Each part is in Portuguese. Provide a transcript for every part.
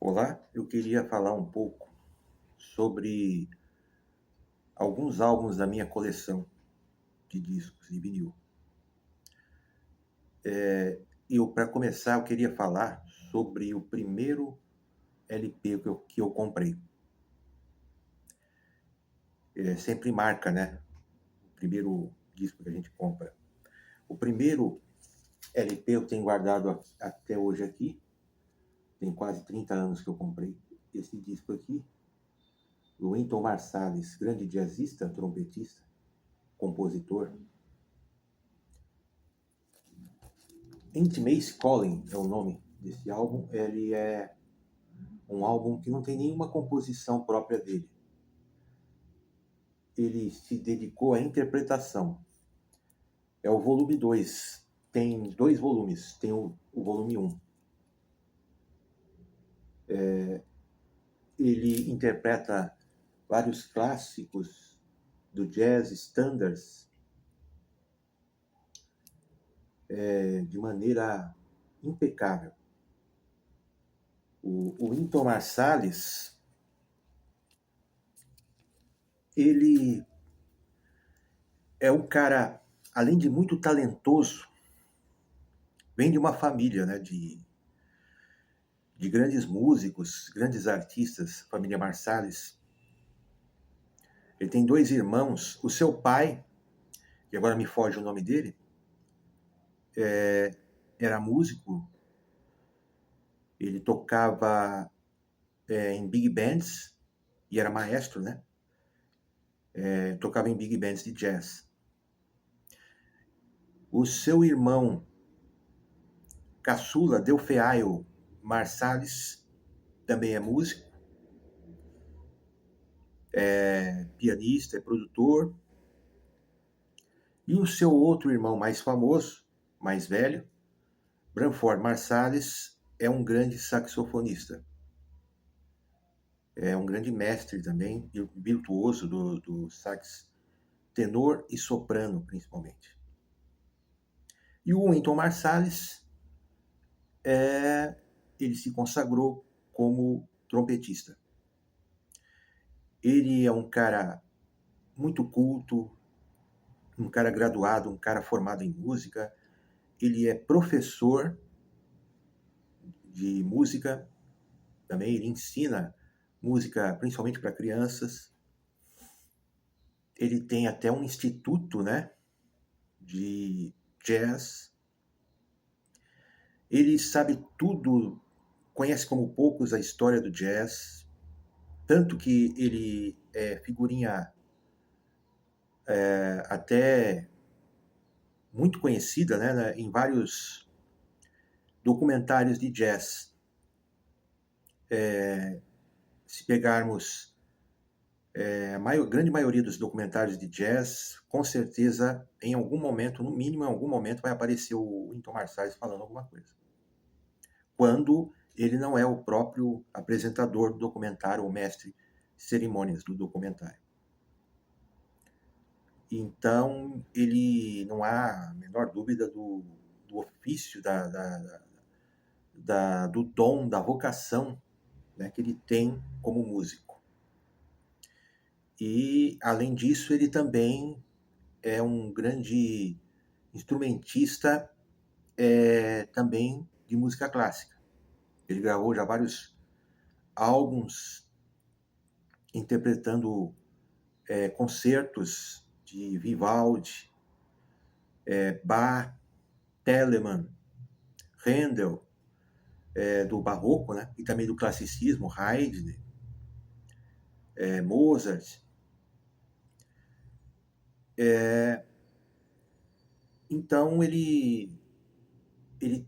Olá, eu queria falar um pouco sobre alguns álbuns da minha coleção de discos de vinil. Para começar, eu queria falar sobre o primeiro LP que eu comprei. Sempre marca, né? O primeiro disco que a gente compra. O primeiro LP eu tenho guardado até hoje aqui. Tem quase 30 anos que eu comprei esse disco aqui. O Wynton Marsalis, grande jazzista, trompetista, compositor. Intimacy Calling é o nome desse álbum. Ele é um álbum que não tem nenhuma composição própria dele. Ele se dedicou à interpretação. É o volume 2. Tem dois volumes. Tem o volume 1. Ele interpreta vários clássicos do jazz, standards, de maneira impecável. O Wynton Marsalis, ele é um cara, além de muito talentoso, vem de uma família, né, de grandes músicos, grandes artistas, família Marsalis. Ele tem dois irmãos. O seu pai, que agora me foge o nome dele, era músico. Ele tocava em big bands e era maestro, né? Tocava em big bands de jazz. O seu irmão caçula, Delfeayo Marsalis, também é músico, é pianista, é produtor. E o seu outro irmão mais famoso, mais velho, Branford Marsalis, é um grande saxofonista. É um grande mestre também, virtuoso do sax tenor e soprano, principalmente. E o Wynton Marsalis, ele se consagrou como trompetista. Ele é um cara muito culto, um cara graduado, um cara formado em música. Ele é professor de música também. Ele ensina música principalmente para crianças. Ele tem até um instituto, né, de jazz. Ele sabe tudo, conhece como poucos a história do jazz, tanto que ele é figurinha até muito conhecida, né, em vários documentários de jazz. Se pegarmos a grande maioria dos documentários de jazz, com certeza, em algum momento, no mínimo em algum momento, vai aparecer o Wynton Marsalis falando alguma coisa. Quando ele não é o próprio apresentador do documentário, ou mestre de cerimônias do documentário. Então, ele não há a menor dúvida do ofício, do dom, da vocação, né, que ele tem como músico. E, além disso, ele também é um grande instrumentista também de música clássica. Ele gravou já vários álbuns interpretando concertos de Vivaldi, Bach, Telemann, Handel, do barroco, né? E também do classicismo, Haydn, Mozart. Então ele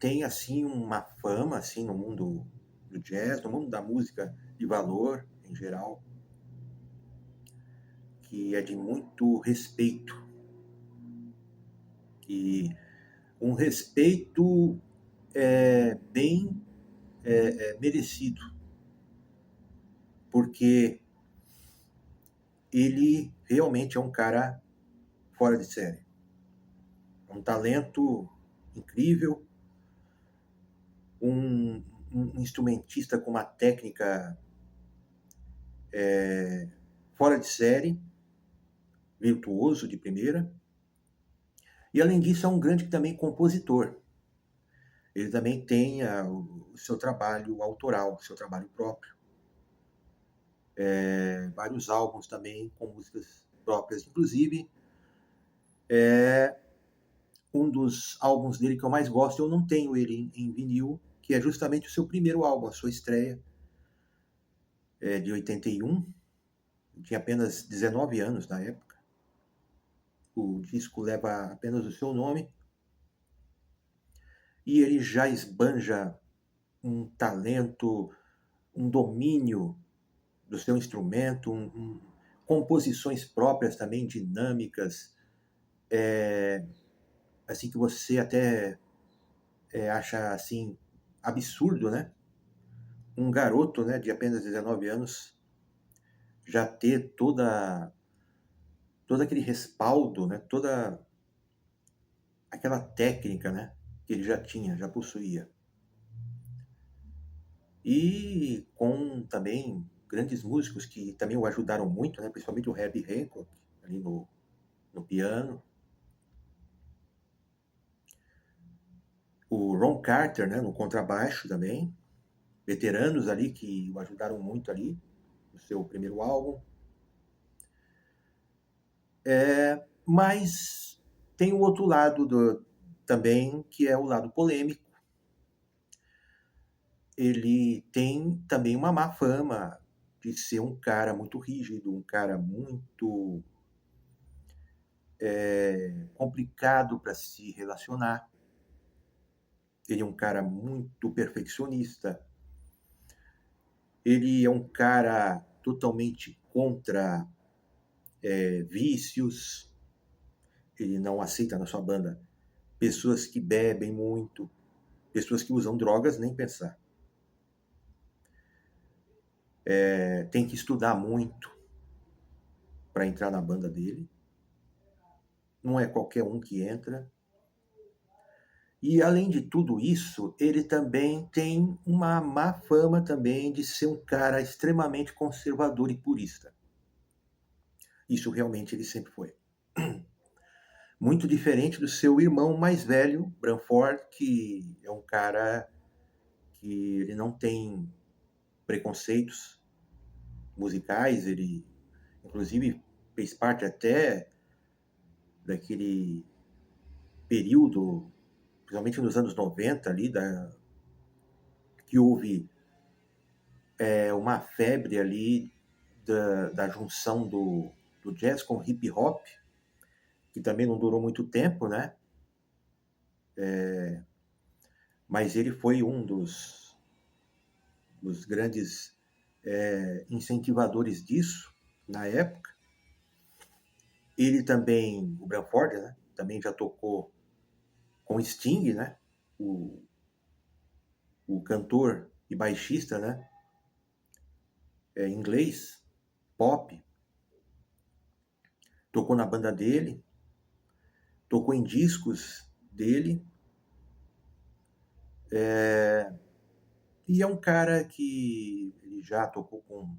tem assim uma fama assim no mundo do jazz, no mundo da música de valor em geral, que é de muito respeito, e um respeito bem merecido, porque ele realmente é um cara fora de série, um talento incrível, um um instrumentista com uma técnica fora de série, virtuoso de primeira, e além disso é um grande também compositor. Ele também tem o seu trabalho autoral, o seu trabalho próprio. Vários álbuns também com músicas próprias, inclusive um dos álbuns dele que eu mais gosto, eu não tenho ele em vinil, que é justamente o seu primeiro álbum, a sua estreia, de 81. Eu tinha apenas 19 anos na época. O disco leva apenas o seu nome. E ele já esbanja um talento, um domínio do seu instrumento, composições próprias também, dinâmicas, assim que você até acha assim absurdo, né? Um garoto, né, de apenas 19 anos já ter todo aquele respaldo, né, toda aquela técnica, né, que ele já tinha, já possuía. E com também grandes músicos que também o ajudaram muito, né, principalmente o Herbie Hancock ali no piano, o Ron Carter, né, no contrabaixo também, veteranos ali que o ajudaram muito ali no seu primeiro álbum. Mas tem o outro lado também, que é o lado polêmico. Ele tem também uma má fama de ser um cara muito rígido, um cara muito complicado para se relacionar. Ele é um cara muito perfeccionista. Ele é um cara totalmente contra vícios. Ele não aceita na sua banda pessoas que bebem muito, pessoas que usam drogas, nem pensar. Tem que estudar muito para entrar na banda dele. Não é qualquer um que entra. E além de tudo isso, ele também tem uma má fama também de ser um cara extremamente conservador e purista. Isso realmente ele sempre foi. Muito diferente do seu irmão mais velho, Branford, que é um cara que ele não tem preconceitos musicais, ele inclusive fez parte até daquele período, principalmente nos anos 90 ali, que houve uma febre ali da junção do jazz com hip hop, que também não durou muito tempo, né? Mas ele foi um dos grandes incentivadores disso na época. Ele também, o Branford, né? Também já tocou com Sting, né? O cantor e baixista, né? Inglês, pop. Tocou na banda dele, tocou em discos dele. E é um cara que ele já tocou com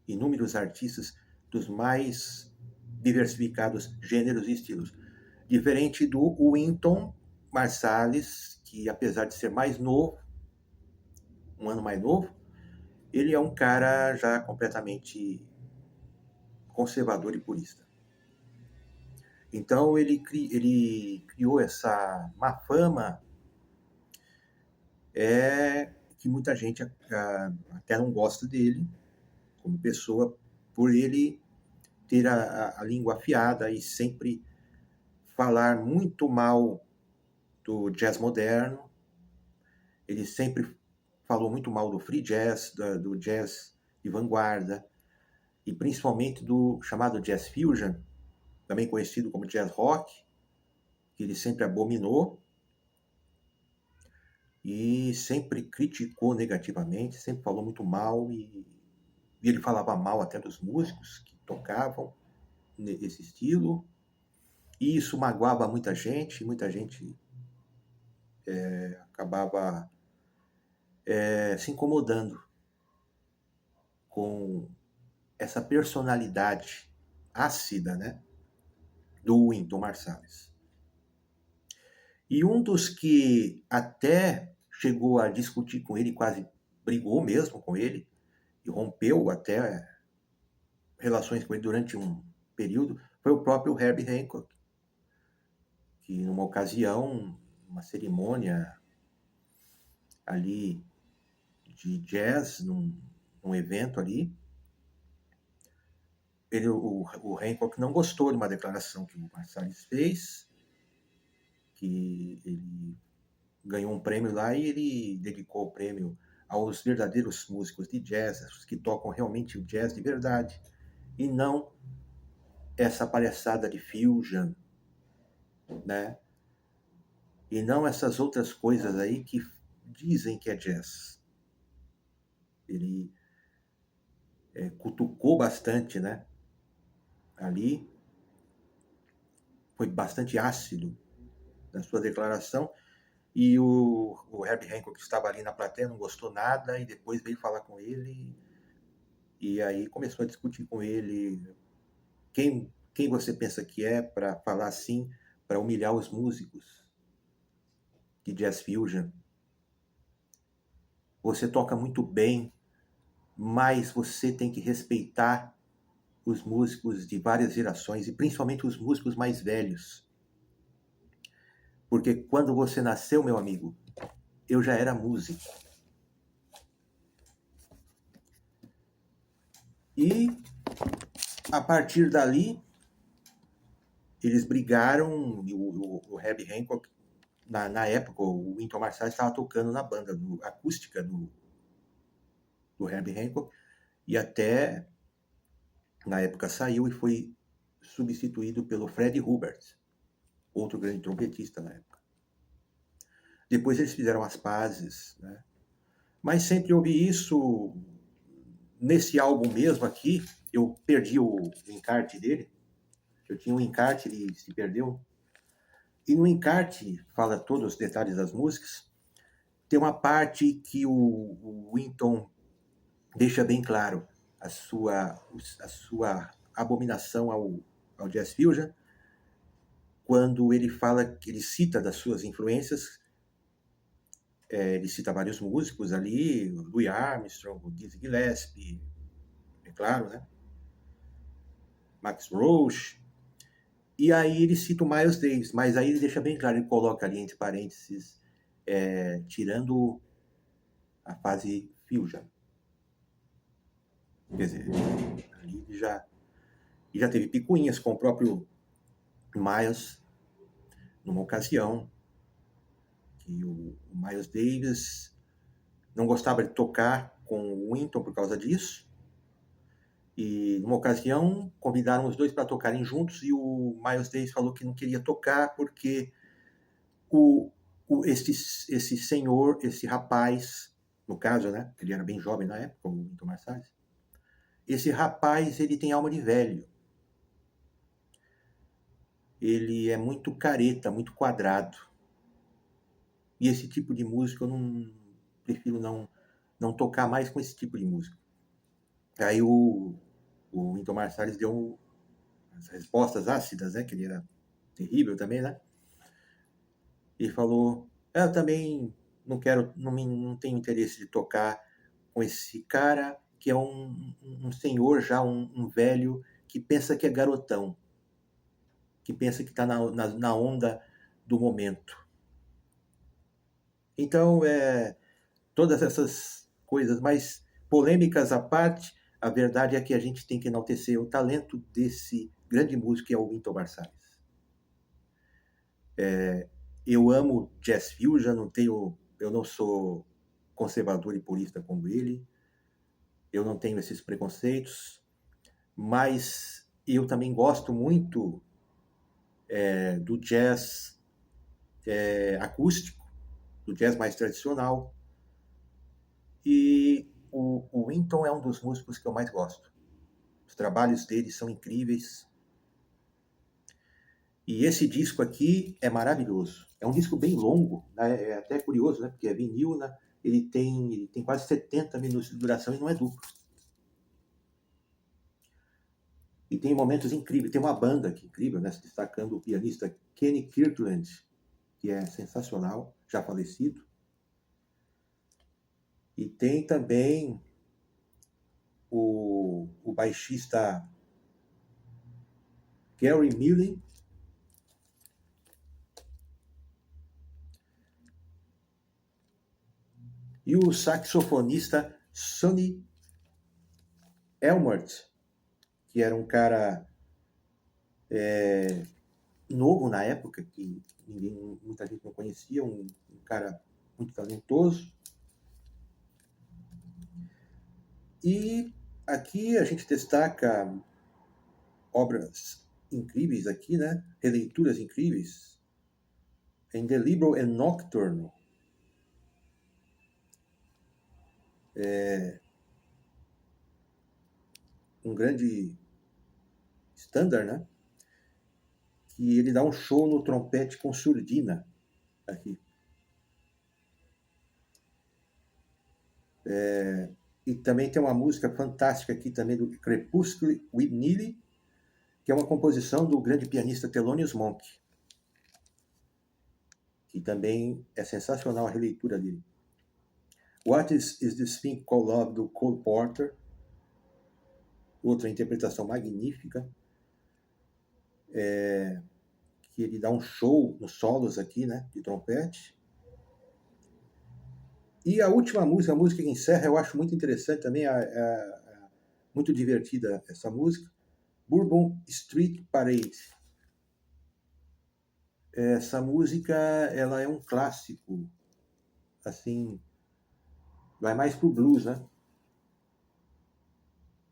inúmeros artistas dos mais diversificados gêneros e estilos. Diferente do Wynton Marsalis, que apesar de ser mais novo, um ano mais novo, ele é um cara já completamente conservador e purista. Então ele criou essa má fama que muita gente até não gosta dele como pessoa, por ele ter a língua afiada e sempre falar muito mal do jazz moderno. Ele sempre falou muito mal do free jazz, do jazz de vanguarda, e principalmente do chamado jazz fusion, também conhecido como jazz rock, que ele sempre abominou e sempre criticou negativamente, sempre falou muito mal, e ele falava mal até dos músicos que tocavam nesse estilo, e isso magoava muita gente acabava se incomodando com essa personalidade ácida, né, do Wynton Marsalis. E um dos que até chegou a discutir com ele, quase brigou mesmo com ele, e rompeu até relações com ele durante um período, foi o próprio Herbie Hancock, que numa ocasião, uma cerimônia ali de jazz, num evento ali, o Hancock não gostou de uma declaração que o Marsalis fez, que ele ganhou um prêmio lá e ele dedicou o prêmio aos verdadeiros músicos de jazz, os que tocam realmente o jazz de verdade, e não essa palhaçada de fusion, né? E não essas outras coisas aí que dizem que é jazz. Ele cutucou bastante, né? Ali foi bastante ácido na sua declaração. E o Herbie Hancock estava ali na plateia, não gostou nada, e depois veio falar com ele, e aí começou a discutir com ele quem você pensa que é para falar assim, para humilhar os músicos de jazz fusion. Você toca muito bem, mas você tem que respeitar os músicos de várias gerações, e principalmente os músicos mais velhos. Porque quando você nasceu, meu amigo, eu já era músico. E a partir dali, eles brigaram, e o Herbie Hancock, na época, o Wynton Marsalis estava tocando na banda acústica do Herbie Hancock, e até, na época, saiu e foi substituído pelo Freddie Hubbard, outro grande trompetista na época. Depois eles fizeram as pazes, né? Mas sempre houve isso. Nesse álbum mesmo aqui, eu perdi o encarte dele. Eu tinha um encarte, ele se perdeu. E no encarte, fala todos os detalhes das músicas. Tem uma parte que o Wynton deixa bem claro a sua abominação ao jazz fusion, quando ele fala, que ele cita das suas influências, ele cita vários músicos ali, Louis Armstrong, Dizzy Gillespie, é claro, né? Max Roach, e aí ele cita o Miles Davis, mas aí ele deixa bem claro, ele coloca ali entre parênteses, tirando a fase fusion. Quer dizer, ali ele já teve picuinhas com o próprio Miles, numa ocasião, que o Miles Davis não gostava de tocar com o Wynton por causa disso, e numa ocasião convidaram os dois para tocarem juntos, e o Miles Davis falou que não queria tocar porque esse senhor, esse rapaz, no caso, né, ele era bem jovem na época, o Wynton Marsalis, esse rapaz, ele tem alma de velho. Ele é muito careta, muito quadrado. E esse tipo de música eu prefiro não tocar mais com esse tipo de música. Aí o Wynton Marsalis deu as respostas ácidas, né, que ele era terrível também, né? E falou: eu também não tenho interesse de tocar com esse cara que é um senhor já, um velho que pensa que é garotão, que pensa que está na onda do momento. Então, todas essas coisas mais polêmicas à parte, a verdade é que a gente tem que enaltecer o talento desse grande músico que é o Wynton Marsalis. Eu amo jazz fusion, eu não sou conservador e purista como ele, eu não tenho esses preconceitos, mas eu também gosto muito do jazz acústico, do jazz mais tradicional, e o Wynton é um dos músicos que eu mais gosto. Os trabalhos dele são incríveis. E esse disco aqui é maravilhoso. É um disco bem longo, né? É até curioso, né? Porque é vinil, né? ele tem quase 70 minutos de duração e não é duplo. E tem momentos incríveis. Tem uma banda aqui incrível, né? Destacando o pianista Kenny Kirkland, que é sensacional, já falecido. E tem também o baixista Gary Mullen, e o saxofonista Sonny Elmert, que era um cara novo na época, que muita gente não conhecia, um cara muito talentoso. E aqui a gente destaca obras incríveis aqui, né? Releituras incríveis. Em The Libro and Nocturno, um grande standard, né? Que ele dá um show no trompete com surdina aqui. E também tem uma música fantástica aqui também do Crepuscle with Neely, que é uma composição do grande pianista Thelonious Monk, que também é sensacional a releitura dele. What is This Thing Called Love, do Cole Porter, outra interpretação magnífica, que ele dá um show nos solos aqui, né, de trompete. E a última música, a música que encerra, eu acho muito interessante também, muito divertida essa música, Bourbon Street Parade. Essa música, ela é um clássico, assim, vai mais pro blues, né?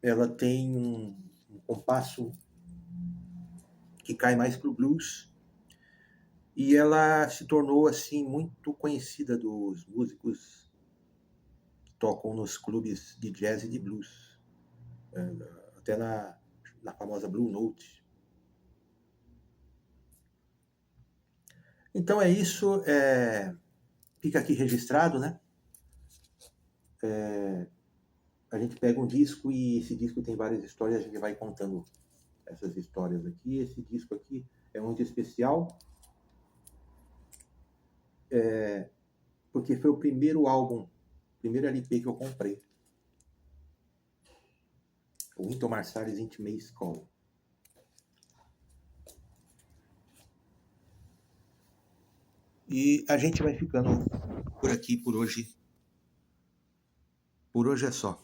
Ela tem um compasso que cai mais pro blues, e ela se tornou, assim, muito conhecida dos músicos que tocam nos clubes de jazz e de blues, até na famosa Blue Note. Então é isso, fica aqui registrado, né? A gente pega um disco e esse disco tem várias histórias, a gente vai contando essas histórias aqui. Esse disco aqui é muito especial, porque foi o primeiro álbum, primeiro LP que eu comprei. O Wynton Marsalis Intimate School. E a gente vai ficando por aqui por hoje. Por hoje é só.